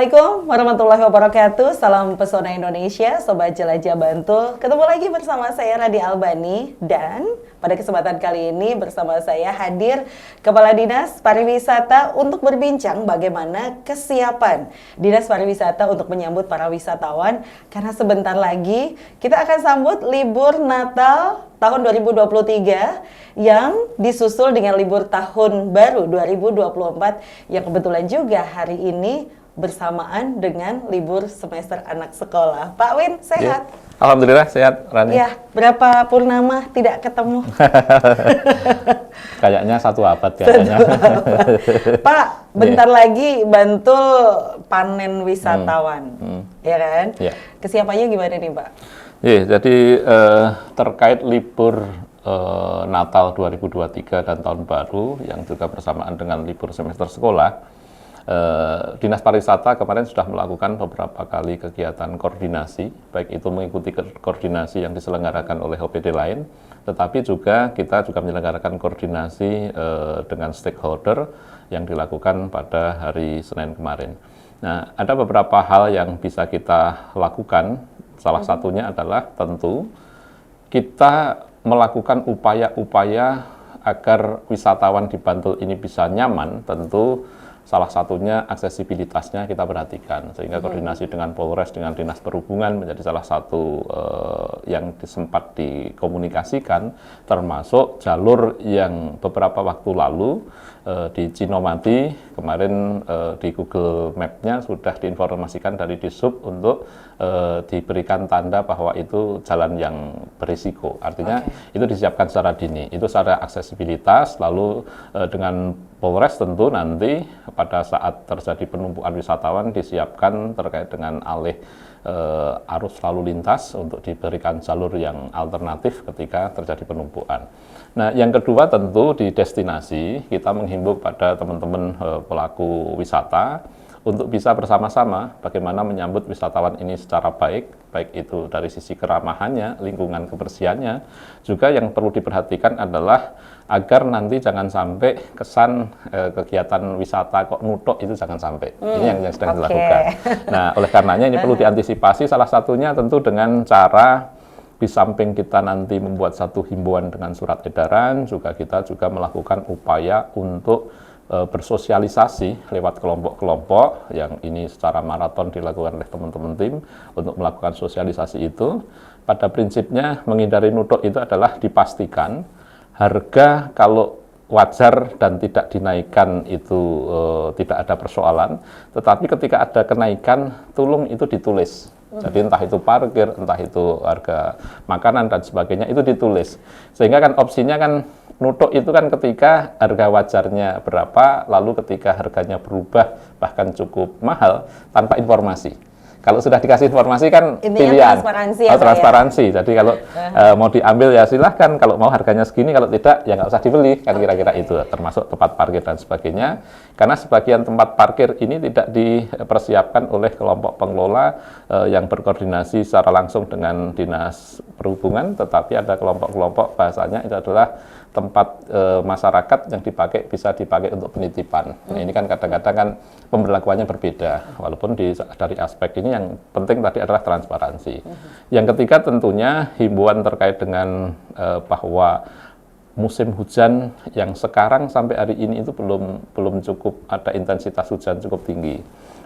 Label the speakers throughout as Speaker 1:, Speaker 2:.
Speaker 1: Assalamualaikum warahmatullahi wabarakatuh. Salam pesona Indonesia, Sobat Jelajah Bantul. Ketemu lagi bersama saya Radi Albani. Dan pada kesempatan kali ini bersama saya hadir Kepala Dinas Pariwisata untuk berbincang bagaimana kesiapan Dinas Pariwisata untuk menyambut para wisatawan. Karena sebentar lagi kita akan sambut libur Natal tahun 2023 yang disusul dengan libur tahun baru 2024 yang kebetulan juga hari ini bersamaan dengan libur semester anak sekolah. Pak Win, sehat?
Speaker 2: Ya. Alhamdulillah sehat, Rani.
Speaker 1: Ya, berapa purnama tidak ketemu?
Speaker 2: Kayaknya satu abad kayaknya.
Speaker 1: Pak, bentar lagi Bantul panen wisatawan, ya kan?
Speaker 2: Ya.
Speaker 1: Kesiapannya gimana nih, Pak?
Speaker 2: Ya, jadi terkait libur Natal 2023 dan Tahun Baru yang juga bersamaan dengan libur semester sekolah, Dinas Pariwisata kemarin sudah melakukan beberapa kali kegiatan koordinasi, baik itu mengikuti koordinasi yang diselenggarakan oleh OPD lain, tetapi juga kita juga menyelenggarakan koordinasi dengan stakeholder yang dilakukan pada hari Senin kemarin. Nah, ada beberapa hal yang bisa kita lakukan, salah satunya adalah tentu kita melakukan upaya-upaya agar wisatawan di Bantul ini bisa nyaman, tentu salah satunya aksesibilitasnya kita perhatikan, sehingga koordinasi dengan Polres, dengan Dinas Perhubungan menjadi salah satu yang sempat dikomunikasikan, termasuk jalur yang beberapa waktu lalu di Cinomati, kemarin di Google Map-nya sudah diinformasikan dari Disub untuk diberikan tanda bahwa itu jalan yang berisiko. Artinya itu disiapkan secara dini, itu secara aksesibilitas, lalu dengan Polres tentu nanti pada saat terjadi penumpukan wisatawan disiapkan terkait dengan alih arus lalu lintas untuk diberikan jalur yang alternatif ketika terjadi penumpukan. Nah, yang kedua tentu di destinasi kita menghimbau pada teman-teman pelaku wisata untuk bisa bersama-sama bagaimana menyambut wisatawan ini secara baik, baik itu dari sisi keramahannya, lingkungan kebersihannya, juga yang perlu diperhatikan adalah agar nanti jangan sampai kesan kegiatan wisata kok nutuk itu jangan sampai. Ini yang sedang dilakukan. Nah, oleh karenanya ini perlu diantisipasi, salah satunya tentu dengan cara di samping kita nanti membuat satu himbauan dengan surat edaran, kita juga melakukan upaya untuk bersosialisasi lewat kelompok-kelompok yang ini secara maraton dilakukan oleh teman-teman tim untuk melakukan sosialisasi itu. Pada prinsipnya menghindari nutuk itu adalah dipastikan harga kalau wajar dan tidak dinaikkan itu tidak ada persoalan, tetapi ketika ada kenaikan tolong itu ditulis. Jadi entah itu parkir, entah itu harga makanan dan sebagainya itu ditulis. Sehingga kan opsinya kan nutuk itu kan ketika harga wajarnya berapa, lalu ketika harganya berubah bahkan cukup mahal tanpa informasi. Kalau sudah dikasih informasi kan
Speaker 1: intinya
Speaker 2: pilihan.
Speaker 1: Transparansi
Speaker 2: Transparansi. Jadi kalau mau diambil ya silahkan, kalau mau harganya segini, kalau tidak ya nggak usah dibeli, kan kira-kira itu, termasuk tempat parkir dan sebagainya. Karena sebagian tempat parkir ini tidak dipersiapkan oleh kelompok pengelola yang berkoordinasi secara langsung dengan Dinas Perhubungan, tetapi ada kelompok-kelompok bahasanya itu adalah tempat masyarakat yang bisa dipakai untuk penitipan. Nah, ini kan kadang-kadang kan pemberlakuannya berbeda, walaupun dari aspek ini yang penting tadi adalah transparansi. Yang ketiga tentunya himbauan terkait dengan bahwa musim hujan yang sekarang sampai hari ini itu belum cukup ada intensitas hujan cukup tinggi.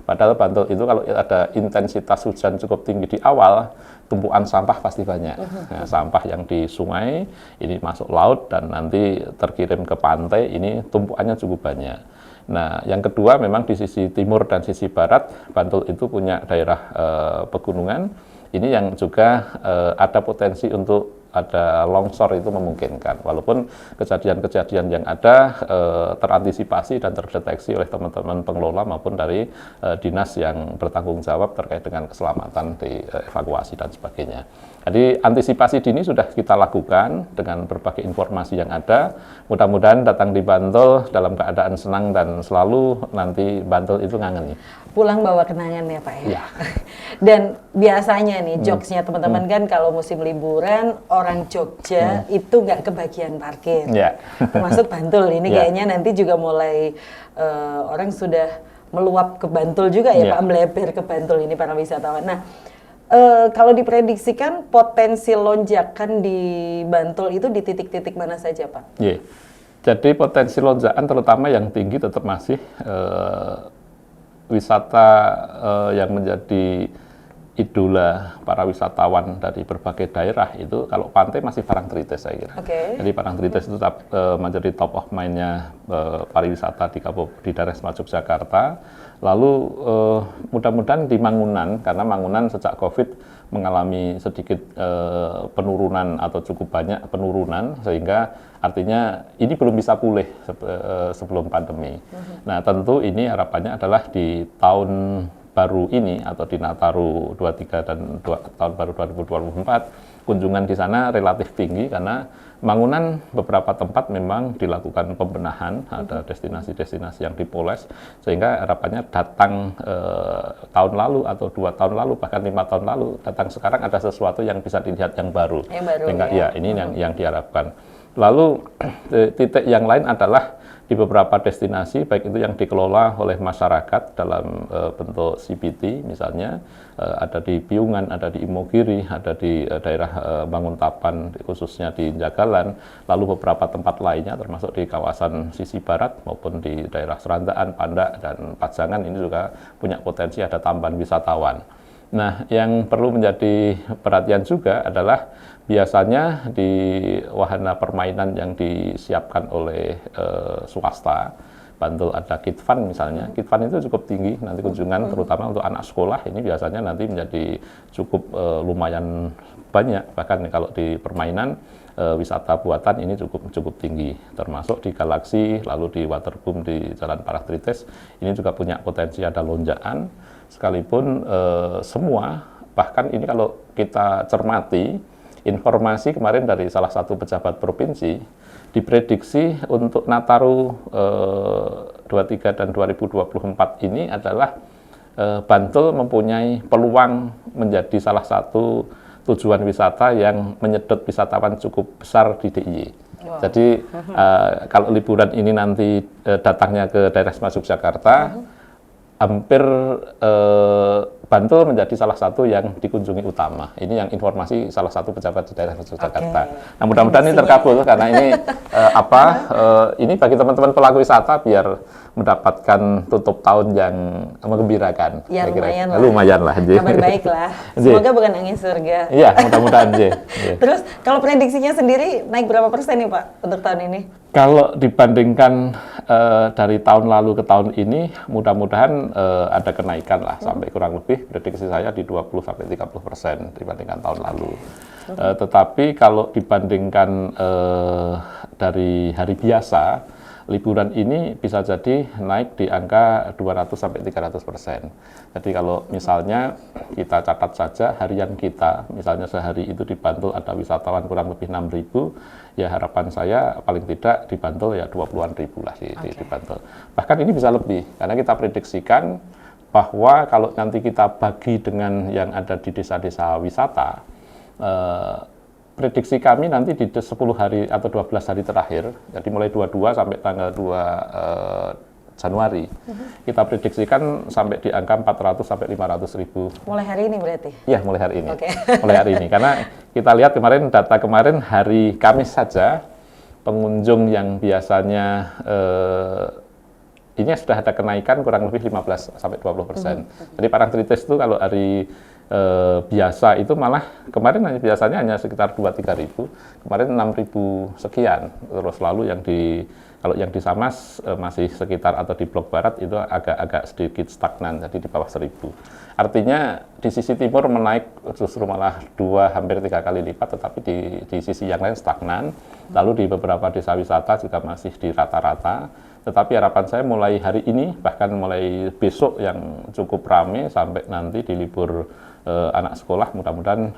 Speaker 2: Padahal Bantul itu kalau ada intensitas hujan cukup tinggi di awal, tumpukan sampah pasti banyak. Nah, sampah yang di sungai ini masuk laut dan nanti terkirim ke pantai, ini tumpukannya cukup banyak. Nah, yang kedua memang di sisi timur dan sisi barat, Bantul itu punya daerah pegunungan. Ini yang juga ada potensi untuk ada longsor itu memungkinkan, walaupun kejadian-kejadian yang ada terantisipasi dan terdeteksi oleh teman-teman pengelola maupun dari dinas yang bertanggung jawab terkait dengan keselamatan di evakuasi dan sebagainya. Jadi antisipasi dini sudah kita lakukan dengan berbagai informasi yang ada. Mudah-mudahan datang di Bantul dalam keadaan senang dan selalu nanti Bantul itu ngangen.
Speaker 1: Pulang bawa kenangan ya Pak ya.
Speaker 2: Ya.
Speaker 1: Dan biasanya nih jokesnya teman-teman kan kalau musim liburan orang Jogja itu nggak kebagian parkir.
Speaker 2: Ya.
Speaker 1: Termasuk Bantul ini kayaknya nanti juga mulai orang sudah meluap ke Bantul juga ya
Speaker 2: Iya.
Speaker 1: Pak, melebar ke Bantul ini para wisatawan. Nah, kalau diprediksikan potensi lonjakan di Bantul itu di titik-titik mana saja Pak?
Speaker 2: Iya. Jadi potensi lonjakan terutama yang tinggi tetap masih wisata yang menjadi idola para wisatawan dari berbagai daerah itu kalau pantai masih Parangtritis saya kira.
Speaker 1: Oke.
Speaker 2: Jadi Parangtritis itu tetap menjadi top of mind-nya pariwisata di daerah Yogyakarta. Lalu mudah-mudahan di Mangunan, karena Mangunan sejak COVID mengalami sedikit penurunan atau cukup banyak penurunan, sehingga artinya ini belum bisa pulih sebelum pandemi. Nah tentu ini harapannya adalah di tahun baru ini atau di Nataru 23 dan tahun baru 2024 kunjungan di sana relatif tinggi karena Mangunan beberapa tempat memang dilakukan pembenahan, ada destinasi-destinasi yang dipoles sehingga harapannya datang tahun lalu atau 2 tahun lalu bahkan 5 tahun lalu datang sekarang ada sesuatu yang bisa dilihat yang baru. Sehingga ya ini yang diharapkan. Lalu titik yang lain adalah di beberapa destinasi, baik itu yang dikelola oleh masyarakat dalam bentuk CBT, misalnya ada di Piungan, ada di Imogiri, ada di daerah Banguntapan, khususnya di Jagalan, lalu beberapa tempat lainnya termasuk di kawasan sisi barat maupun di daerah Serandaan, Pandak, dan Pajangan ini juga punya potensi ada tambahan wisatawan. Nah, yang perlu menjadi perhatian juga adalah biasanya di wahana permainan yang disiapkan oleh swasta, Bantul ada Kid Fun misalnya, Kid Fun itu cukup tinggi nanti kunjungan terutama untuk anak sekolah ini biasanya nanti menjadi cukup lumayan banyak, bahkan kalau di permainan wisata buatan ini cukup tinggi, termasuk di Galaxy, lalu di Waterboom di Jalan Parangtritis ini juga punya potensi ada lonjakan, sekalipun semua bahkan ini kalau kita cermati informasi kemarin dari salah satu pejabat provinsi diprediksi untuk Nataru 23 dan 2024 ini adalah Bantul mempunyai peluang menjadi salah satu tujuan wisata yang menyedot wisatawan cukup besar di DIY. Wow. Jadi kalau liburan ini nanti datangnya ke daerah Yogyakarta, hampir Bantul menjadi salah satu yang dikunjungi utama. Ini yang informasi salah satu pejabat di daerah Yogyakarta. Nah, mudah-mudahan ini terkabul karena ini ini bagi teman-teman pelaku wisata biar mendapatkan tutup tahun yang menggembirakan.
Speaker 1: Ya lumayan lah.
Speaker 2: Lumayan lah.
Speaker 1: Kabar baik lah. Semoga bukan angin surga.
Speaker 2: Iya, mudah-mudahan.
Speaker 1: Terus kalau prediksinya sendiri naik berapa persen nih Pak untuk tahun ini?
Speaker 2: Kalau dibandingkan dari tahun lalu ke tahun ini, mudah-mudahan ada kenaikan lah sampai kurang lebih prediksi saya di 20-30% dibandingkan tahun lalu. Tetapi kalau dibandingkan dari hari biasa, liburan ini bisa jadi naik di angka 200-300%. Jadi kalau misalnya kita catat saja harian kita, misalnya sehari itu di Bantul ada wisatawan kurang lebih 6.000, ya harapan saya paling tidak di Bantul ya 20-an ribu lah di Bantul. Bahkan ini bisa lebih, karena kita prediksikan bahwa kalau nanti kita bagi dengan yang ada di desa-desa wisata, prediksi kami nanti di 10 hari atau 12 hari terakhir, jadi mulai 22 sampai tanggal 2 Januari, kita prediksikan sampai di angka 400 sampai 500 ribu.
Speaker 1: Mulai hari ini berarti?
Speaker 2: Iya, mulai hari ini.
Speaker 1: Okay.
Speaker 2: Mulai hari ini, karena kita lihat kemarin data kemarin hari Kamis saja, pengunjung yang biasanya ini sudah ada kenaikan kurang lebih 15 sampai 20%. Jadi Parangtritis itu kalau hari biasa itu malah kemarin biasanya hanya sekitar 2-3 ribu, kemarin 6 ribu sekian. Terus lalu kalau yang di Samas masih sekitar atau di Blok Barat itu agak sedikit stagnan, jadi di bawah 1.000. Artinya di sisi timur menaik justru malah hampir 3 kali lipat, tetapi di sisi yang lain stagnan. Lalu di beberapa desa wisata juga masih di rata-rata. Tetapi harapan saya mulai hari ini, bahkan mulai besok yang cukup ramai sampai nanti di libur anak sekolah, mudah-mudahan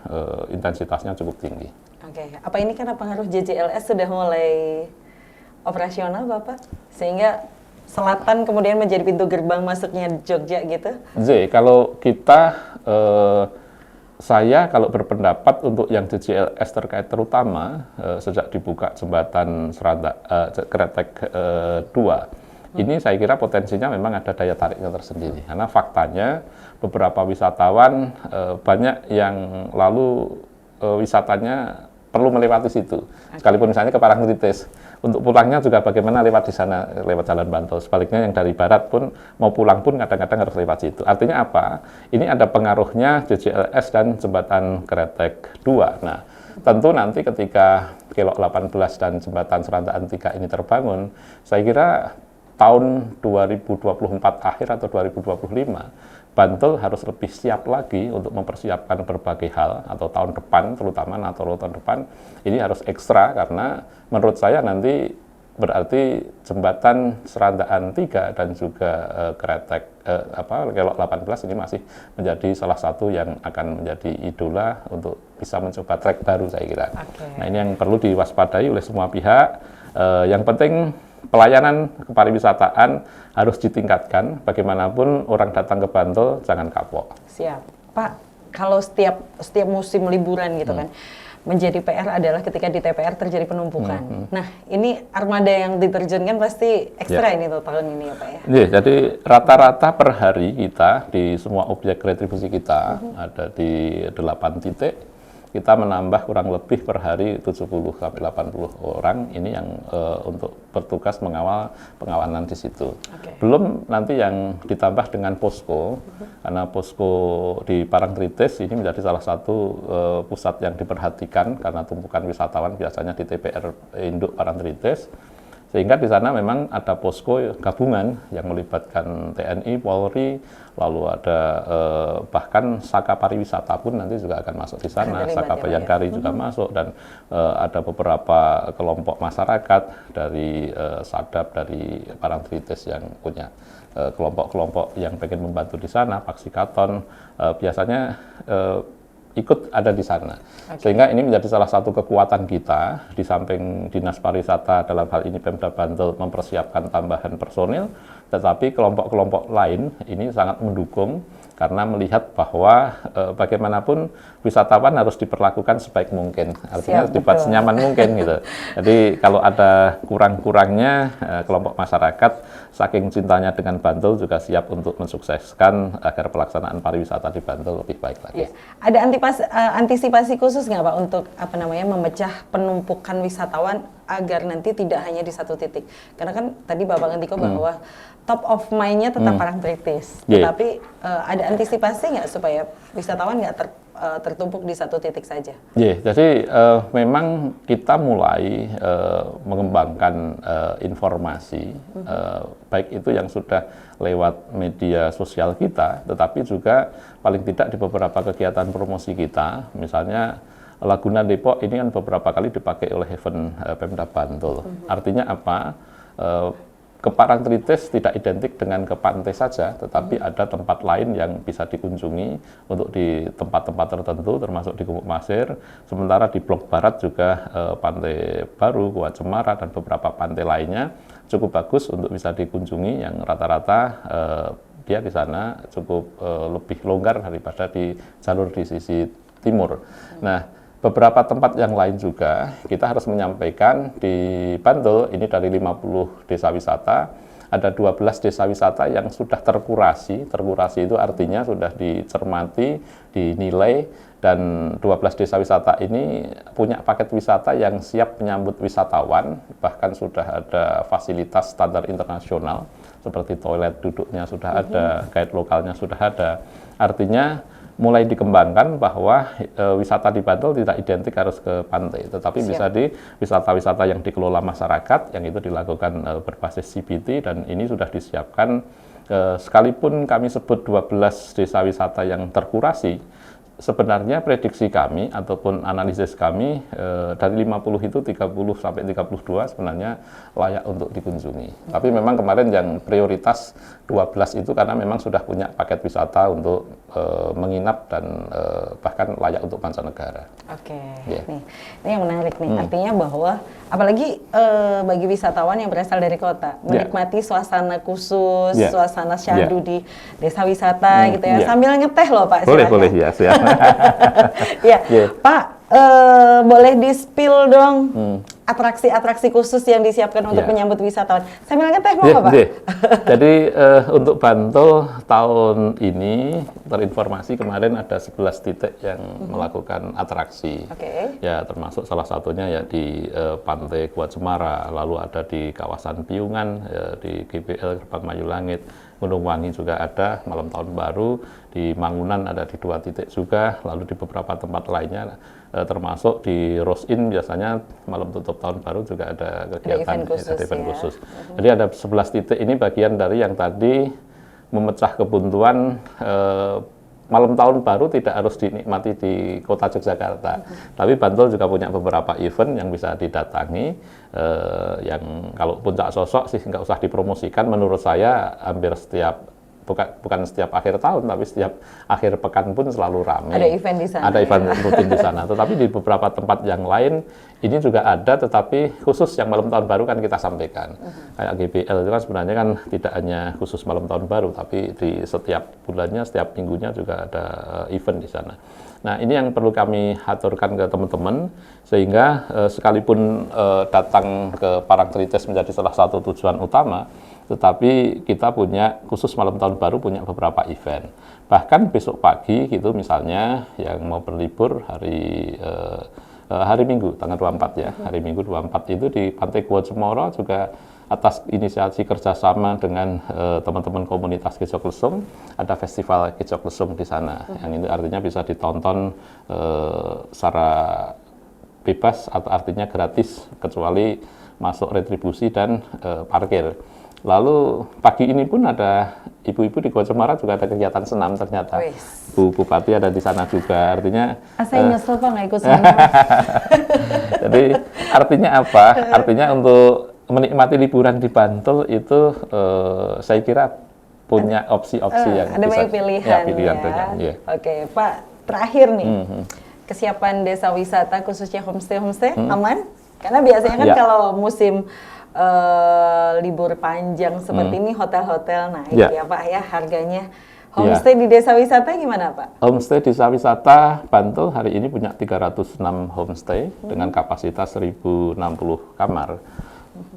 Speaker 2: intensitasnya cukup tinggi.
Speaker 1: Oke, apa ini karena pengaruh JJLS sudah mulai operasional Bapak? Sehingga selatan kemudian menjadi pintu gerbang masuknya Jogja gitu?
Speaker 2: Kalau kita, saya kalau berpendapat untuk yang JJLS terkait terutama sejak dibuka jembatan Kretek 2, Ini saya kira potensinya memang ada daya tariknya tersendiri. Karena faktanya beberapa wisatawan banyak yang lalu wisatanya perlu melewati situ. Sekalipun misalnya ke Parangtritis, untuk pulangnya juga bagaimana lewat di sana, lewat Jalan Bantul. Sebaliknya yang dari barat pun mau pulang pun kadang-kadang harus lewat situ. Artinya apa? Ini ada pengaruhnya JJLS dan Jembatan Kretek 2. Nah, tentu nanti ketika Kelok 18 dan Jembatan Serandaan 3 ini terbangun, saya kira tahun 2024 akhir atau 2025, Bantul harus lebih siap lagi untuk mempersiapkan berbagai hal, atau tahun depan, terutama Natal tahun depan, ini harus ekstra karena menurut saya nanti berarti Jembatan Serandaan 3 dan juga Kelok 18 ini masih menjadi salah satu yang akan menjadi idola untuk bisa mencoba trek baru, saya kira. Nah, ini yang perlu diwaspadai oleh semua pihak. Yang penting pelayanan kepariwisataan harus ditingkatkan. Bagaimanapun orang datang ke Bantul jangan kapok.
Speaker 1: Siap, Pak. Kalau setiap musim liburan gitu kan, menjadi PR adalah ketika di TPR terjadi penumpukan. Nah, ini armada yang diterjunkan pasti ekstra ini tuh tahun ini ya Pak ya?
Speaker 2: Iya, jadi rata-rata per hari kita di semua objek retribusi kita ada di 8 titik. Kita menambah kurang lebih per hari 70 sampai 80 orang ini yang untuk bertugas mengawal pengawalan di situ. Belum nanti yang ditambah dengan posko, karena posko di Parangtritis ini menjadi salah satu pusat yang diperhatikan karena tumpukan wisatawan biasanya di TPR Induk Parangtritis. Sehingga di sana memang ada posko gabungan yang melibatkan TNI, Polri, lalu ada bahkan Saka Pariwisata pun nanti juga akan masuk di sana, Saka Bayangkari juga masuk, dan ada beberapa kelompok masyarakat dari Sadap, dari Parangtritis yang punya kelompok-kelompok yang pengen membantu di sana, Paksikaton, biasanya ikut ada di sana. Sehingga ini menjadi salah satu kekuatan kita, di samping Dinas Pariwisata dalam hal ini Pemda Bantul mempersiapkan tambahan personil, tetapi kelompok-kelompok lain ini sangat mendukung karena melihat bahwa bagaimanapun wisatawan harus diperlakukan sebaik mungkin, artinya harus dibuat senyaman mungkin gitu. Jadi kalau ada kurang-kurangnya kelompok masyarakat saking cintanya dengan Bantul juga siap untuk mensukseskan agar pelaksanaan pariwisata di Bantul lebih baik lagi.
Speaker 1: Ya. Ada antisipasi khusus nggak Pak untuk memecah penumpukan wisatawan agar nanti tidak hanya di satu titik? Karena kan tadi Bapak Ngentiko bahwa top of mind-nya tetap Parangtritis, tetapi ada antisipasi nggak supaya wisatawan nggak tertumpuk di satu titik saja?
Speaker 2: Jadi memang kita mulai mengembangkan informasi, baik itu yang sudah lewat media sosial kita, tetapi juga paling tidak di beberapa kegiatan promosi kita, misalnya Laguna Depok ini kan beberapa kali dipakai oleh event Pemda Bantul. Artinya apa? Ke Parangtritis tidak identik dengan ke pantai saja, tetapi ada tempat lain yang bisa dikunjungi untuk di tempat-tempat tertentu, termasuk di Gumuk Masir. Sementara di blok barat juga Pantai Baru, Gua Cemara, dan beberapa pantai lainnya cukup bagus untuk bisa dikunjungi, yang rata-rata dia di sana cukup lebih longgar daripada di jalur di sisi timur. Nah, beberapa tempat yang lain juga kita harus menyampaikan di Bantul ini dari 50 desa wisata, ada 12 desa wisata yang sudah terkurasi. Terkurasi itu artinya sudah dicermati, dinilai, dan 12 desa wisata ini punya paket wisata yang siap menyambut wisatawan, bahkan sudah ada fasilitas standar internasional seperti toilet duduknya sudah ada, guide lokalnya sudah ada. Artinya mulai dikembangkan bahwa wisata di Bantul tidak identik harus ke pantai, tetapi bisa di wisata-wisata yang dikelola masyarakat, yang itu dilakukan berbasis CBT, dan ini sudah disiapkan. Sekalipun kami sebut 12 desa wisata yang terkurasi, sebenarnya prediksi kami ataupun analisis kami dari 50 itu 30 sampai 32 sebenarnya layak untuk dikunjungi. Tapi memang kemarin yang prioritas 12 itu karena memang sudah punya paket wisata untuk menginap dan bahkan layak untuk mancanegara.
Speaker 1: Nih, ini yang menarik nih. Artinya bahwa apalagi bagi wisatawan yang berasal dari kota, menikmati suasana khusus, suasana syahdu di desa wisata gitu ya, sambil ngeteh loh Pak.
Speaker 2: Boleh ya, siap.
Speaker 1: Pak, boleh di-spill dong atraksi-atraksi khusus yang disiapkan untuk
Speaker 2: Ya.
Speaker 1: menyambut wisatawan. Sambil ngeteh mau
Speaker 2: Iya,
Speaker 1: nggak, Pak?
Speaker 2: iya. Jadi untuk Bantul tahun ini terinformasi kemarin ada 11 titik yang melakukan atraksi.
Speaker 1: Oke.
Speaker 2: Ya, termasuk salah satunya ya di Pantai Gua Cemara, lalu ada di kawasan Piungan, ya, di GBL Gerbang Mayu Langit, Gunung Wangi juga ada malam tahun baru, di Mangunan ada di 2 titik juga, lalu di beberapa tempat lainnya termasuk di Rosin biasanya malam tutup tahun baru juga ada kegiatan
Speaker 1: event
Speaker 2: event
Speaker 1: khusus,
Speaker 2: khusus. Jadi ada 11 titik ini bagian dari yang tadi memecah kebuntuan malam tahun baru tidak harus dinikmati di kota Yogyakarta. Tapi Bantul juga punya beberapa event yang bisa didatangi, yang kalau puncak sosok sih nggak usah dipromosikan, menurut saya hampir setiap bukan setiap akhir tahun, tapi setiap akhir pekan pun selalu ramai.
Speaker 1: Ada event di sana.
Speaker 2: Ada event rutin di sana. Tetapi di beberapa tempat yang lain ini juga ada, tetapi khusus yang malam tahun baru kan kita sampaikan. Kayak GBL itu kan sebenarnya kan tidak hanya khusus malam tahun baru, tapi di setiap bulannya, setiap minggunya juga ada event di sana. Nah, ini yang perlu kami aturkan ke teman-teman, sehingga sekalipun datang ke Parangtritis menjadi salah satu tujuan utama, tetapi kita punya, khusus malam tahun baru punya beberapa event. Bahkan besok pagi gitu misalnya, yang mau berlibur hari Minggu, tanggal 24 ya, hari Minggu 24 itu di Pantai Gua Cemara juga atas inisiasi kerjasama dengan teman-teman komunitas Kicok Lesung, ada festival Kicok Lesung di sana. Yang ini artinya bisa ditonton secara bebas atau artinya gratis, kecuali masuk retribusi dan parkir. Lalu pagi ini pun ada ibu-ibu di Gua Cemara juga ada kegiatan senam ternyata.
Speaker 1: Wis.
Speaker 2: Bu Bupati ada di sana juga, artinya
Speaker 1: Saya nyesel Pak nggak ikut sana.
Speaker 2: jadi artinya apa? Artinya untuk menikmati liburan di Bantul itu saya kira punya opsi-opsi yang
Speaker 1: ada
Speaker 2: bisa
Speaker 1: banyak pilihan,
Speaker 2: ya, pilihan
Speaker 1: ya.
Speaker 2: banyak, ya.
Speaker 1: Oke, Pak, terakhir nih, kesiapan desa wisata khususnya homestay aman? Karena biasanya kan
Speaker 2: Ya.
Speaker 1: kalau musim libur panjang seperti ini hotel-hotel naik
Speaker 2: Ya.
Speaker 1: ya Pak ya harganya. Homestay di desa wisata gimana Pak?
Speaker 2: Homestay desa wisata Bantul hari ini punya 306 homestay dengan kapasitas 1060 kamar.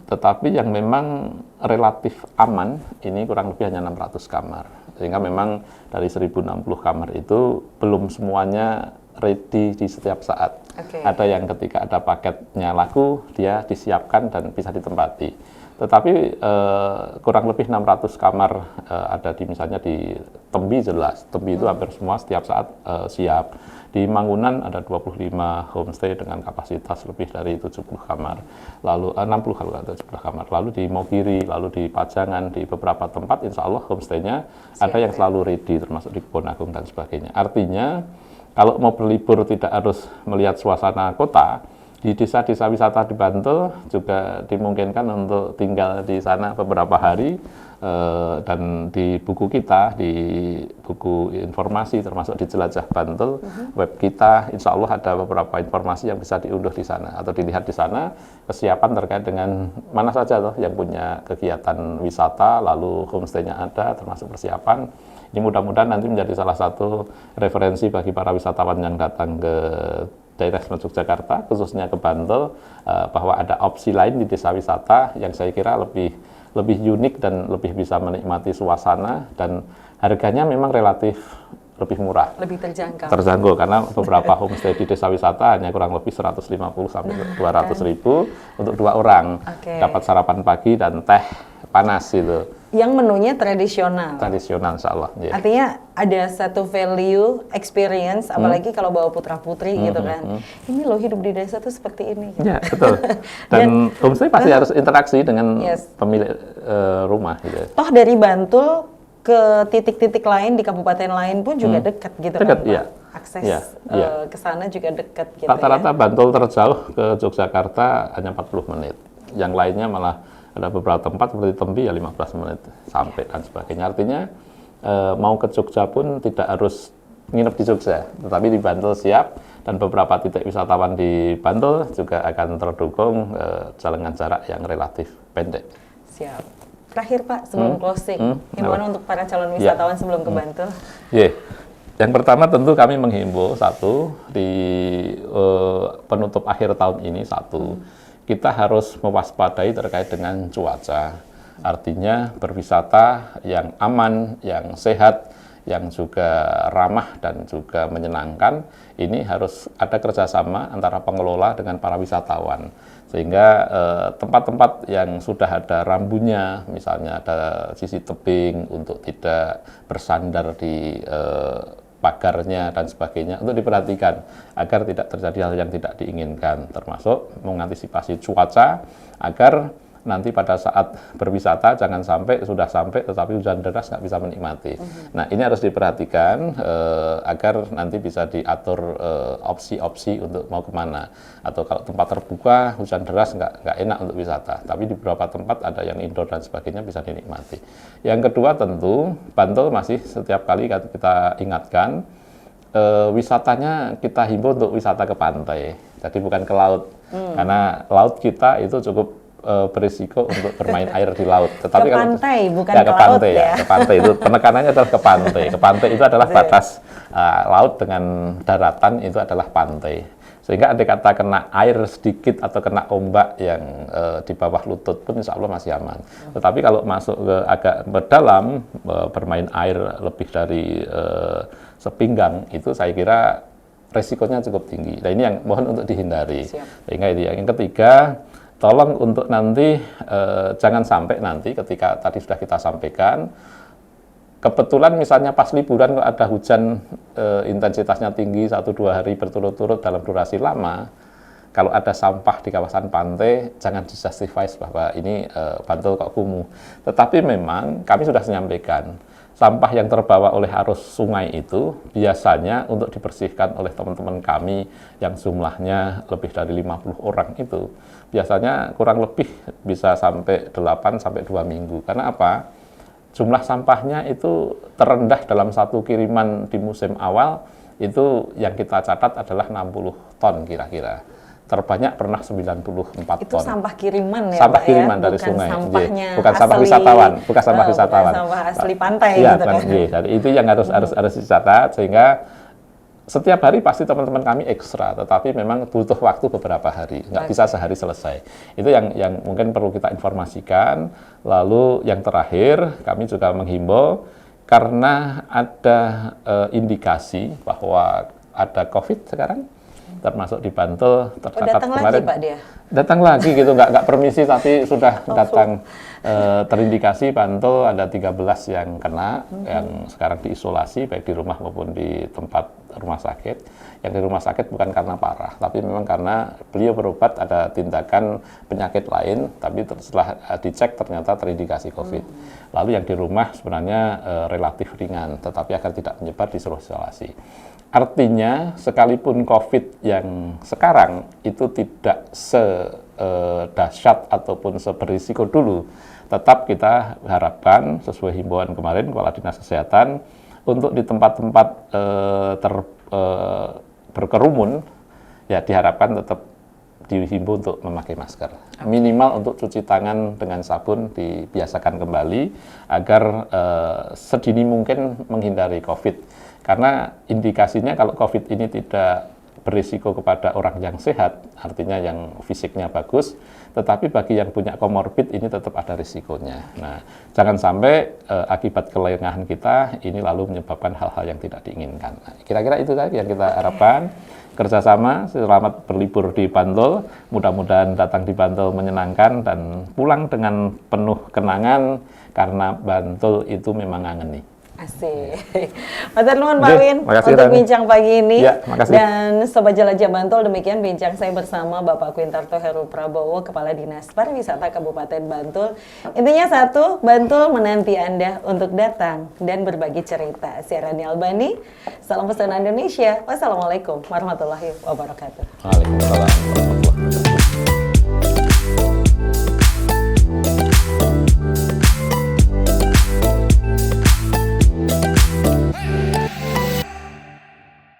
Speaker 2: Tetapi yang memang relatif aman ini kurang lebih hanya 600 kamar. Sehingga memang dari 1060 kamar itu belum semuanya ready di setiap saat.
Speaker 1: Oke.
Speaker 2: Ada yang ketika ada paketnya laku, dia disiapkan dan bisa ditempati. Tetapi kurang lebih 600 kamar ada di misalnya di Tembi jelas. Tembi itu hampir semua setiap saat siap. Di Mangunan ada 25 homestay dengan kapasitas lebih dari 70 kamar. Lalu 60 kalau nggak 70 kamar. Lalu di Mogiri, lalu di Pajangan, di beberapa tempat insya Allah homestay-nya ada yang selalu ready, termasuk di Kebon Agung dan sebagainya. Artinya kalau mau berlibur tidak harus melihat suasana kota, di desa-desa wisata di Bantul juga dimungkinkan untuk tinggal di sana beberapa hari, dan di buku kita, di buku informasi termasuk di Jelajah Bantul, web kita, insya Allah ada beberapa informasi yang bisa diunduh di sana atau dilihat di sana, kesiapan terkait dengan mana saja loh yang punya kegiatan wisata, lalu homestay-nya ada, termasuk persiapan. Ini mudah-mudahan nanti menjadi salah satu referensi bagi para wisatawan yang datang ke daerah Yogyakarta, khususnya ke Bantul, bahwa ada opsi lain di desa wisata yang saya kira lebih unik dan lebih bisa menikmati suasana, dan harganya memang relatif lebih murah.
Speaker 1: Lebih terjangkau.
Speaker 2: Terjangkau karena beberapa homestay di desa wisata hanya kurang lebih 150 sampai 200 ribu untuk 2 orang.
Speaker 1: Oke.
Speaker 2: Dapat sarapan pagi dan teh panas itu.
Speaker 1: Yang menunya tradisional.
Speaker 2: Tradisional insya Allah. Ya.
Speaker 1: Artinya ada satu value, experience, apalagi kalau bawa putra-putri gitu kan. Ini loh hidup di desa tuh seperti ini. Gitu.
Speaker 2: Ya, betul. Dan homestay pasti harus interaksi dengan
Speaker 1: Yes.
Speaker 2: pemilik rumah gitu.
Speaker 1: Toh dari Bantul ke titik-titik lain di kabupaten lain pun juga dekat gitu
Speaker 2: Dekat,
Speaker 1: kan Pak?
Speaker 2: iya.
Speaker 1: Akses
Speaker 2: Iya, iya.
Speaker 1: ke sana juga dekat gitu
Speaker 2: Rata-rata
Speaker 1: ya.
Speaker 2: Bantul terjauh ke Yogyakarta hanya 40 menit. Yang lainnya malah ada beberapa tempat seperti Tembi ya 15 menit sampai dan sebagainya. Artinya mau ke Jogja pun tidak harus nginep di Jogja, tetapi di Bantul siap, dan beberapa titik wisatawan di Bantul juga akan terdukung jalan jarak yang relatif pendek.
Speaker 1: Siap. Terakhir Pak, sebelum closing, himbauan untuk para calon
Speaker 2: Ya.
Speaker 1: wisatawan sebelum ke Bantul.
Speaker 2: Yeah. Yang pertama tentu kami menghimbau satu di penutup akhir tahun ini kita harus mewaspadai terkait dengan cuaca. Artinya berwisata yang aman, yang sehat, yang juga ramah dan juga menyenangkan, ini harus ada kerjasama antara pengelola dengan para wisatawan. Sehingga tempat-tempat yang sudah ada rambunya, misalnya ada sisi tebing untuk tidak bersandar di pagarnya dan sebagainya, untuk diperhatikan agar tidak terjadi hal yang tidak diinginkan, termasuk mengantisipasi cuaca agar nanti pada saat berwisata jangan sampai sudah sampai tetapi hujan deras nggak bisa menikmati. Nah, ini harus diperhatikan agar nanti bisa diatur opsi-opsi untuk mau kemana. Atau kalau tempat terbuka hujan deras nggak enak untuk wisata, tapi di beberapa tempat ada yang indoor dan sebagainya bisa dinikmati. Yang kedua tentu Bantul masih setiap kali kita ingatkan wisatanya kita himbau untuk wisata ke pantai, jadi bukan ke laut, karena laut kita itu cukup berisiko untuk bermain air di laut. Tetapi
Speaker 1: ke pantai, bukan
Speaker 2: ya,
Speaker 1: ke
Speaker 2: pantai
Speaker 1: laut ya.
Speaker 2: Ke pantai itu penekanannya adalah ke pantai. Ke pantai itu adalah batas laut dengan daratan itu adalah pantai. Sehingga andai kata kena air sedikit atau kena ombak yang di bawah lutut pun insya Allah masih aman. Tetapi kalau masuk ke agak berdalam, bermain air lebih dari sepinggang, itu saya kira resikonya cukup tinggi. Nah, ini yang mohon untuk dihindari. Sehingga itu yang ketiga, tolong untuk nanti jangan sampai nanti ketika tadi sudah kita sampaikan, kebetulan misalnya pas liburan kalau ada hujan intensitasnya tinggi 1-2 hari berturut-turut dalam durasi lama, kalau ada sampah di kawasan pantai, jangan dijustify bahwa ini Bantul kok kumuh. Tetapi memang kami sudah menyampaikan, sampah yang terbawa oleh arus sungai itu biasanya untuk dibersihkan oleh teman-teman kami yang jumlahnya lebih dari 50 orang itu, biasanya kurang lebih bisa sampai 8-2 minggu. Karena apa? Jumlah sampahnya itu terendah dalam satu kiriman di musim awal, itu yang kita catat adalah 60 ton kira-kira. Terbanyak pernah 94 ton.
Speaker 1: Itu sampah kiriman ya,
Speaker 2: sampah
Speaker 1: Pak,
Speaker 2: kiriman
Speaker 1: ya?
Speaker 2: dari
Speaker 1: Bukan
Speaker 2: sungai.
Speaker 1: Sampahnya
Speaker 2: Bukan sampah
Speaker 1: asli,
Speaker 2: wisatawan, bukan sampah wisatawan.
Speaker 1: Bukan sampah asli pantai
Speaker 2: ya,
Speaker 1: gitu kan.
Speaker 2: Jadi itu yang harus dicatat, sehingga setiap hari pasti teman-teman kami ekstra, tetapi memang butuh waktu beberapa hari, nggak bisa sehari selesai. Itu yang mungkin perlu kita informasikan. Lalu yang terakhir, kami juga menghimbau, karena ada indikasi bahwa ada COVID sekarang, termasuk di Bantul, tercatat
Speaker 1: datang
Speaker 2: kemarin.
Speaker 1: lagi Pak dia?
Speaker 2: Datang lagi gitu, nggak permisi tapi sudah datang. Terindikasi Bantul ada 13 yang kena, yang sekarang diisolasi baik di rumah maupun di tempat rumah sakit. Yang di rumah sakit bukan karena parah, tapi memang karena beliau berobat ada tindakan penyakit lain, tapi setelah dicek ternyata terindikasi COVID. Lalu yang di rumah sebenarnya relatif ringan, tetapi agar tidak menyebar disuruh isolasi. Artinya sekalipun COVID yang sekarang itu tidak sedahsyat ataupun seberisiko dulu, tetap kita harapkan sesuai himbauan kemarin Kepala Dinas Kesehatan untuk di tempat-tempat berkerumun, ya diharapkan tetap dihimbau untuk memakai masker. Minimal untuk cuci tangan dengan sabun dibiasakan kembali agar sedini mungkin menghindari COVID. Karena indikasinya kalau COVID ini tidak berisiko kepada orang yang sehat, artinya yang fisiknya bagus, tetapi bagi yang punya komorbid ini tetap ada risikonya. Nah, jangan sampai akibat kelengahan kita ini lalu menyebabkan hal-hal yang tidak diinginkan. Nah, kira-kira itu saja yang kita harapkan. Kerjasama, selamat berlibur di Bantul, mudah-mudahan datang di Bantul menyenangkan dan pulang dengan penuh kenangan, karena Bantul itu memang ngangeni.
Speaker 1: Asik. Matur nuwun Pak Win
Speaker 2: makasih,
Speaker 1: untuk bincang pagi ini.
Speaker 2: Ya, makasih.
Speaker 1: Dan Sobat Jelajah Bantul, demikian bincang saya bersama Bapak Quintarto Heru Prabowo, Kepala Dinas Pariwisata Kabupaten Bantul. Intinya satu, Bantul menanti Anda untuk datang dan berbagi cerita. Saya Rani Albani, salam pesona Indonesia. Wassalamualaikum warahmatullahi wabarakatuh.
Speaker 2: Waalaikumsalam.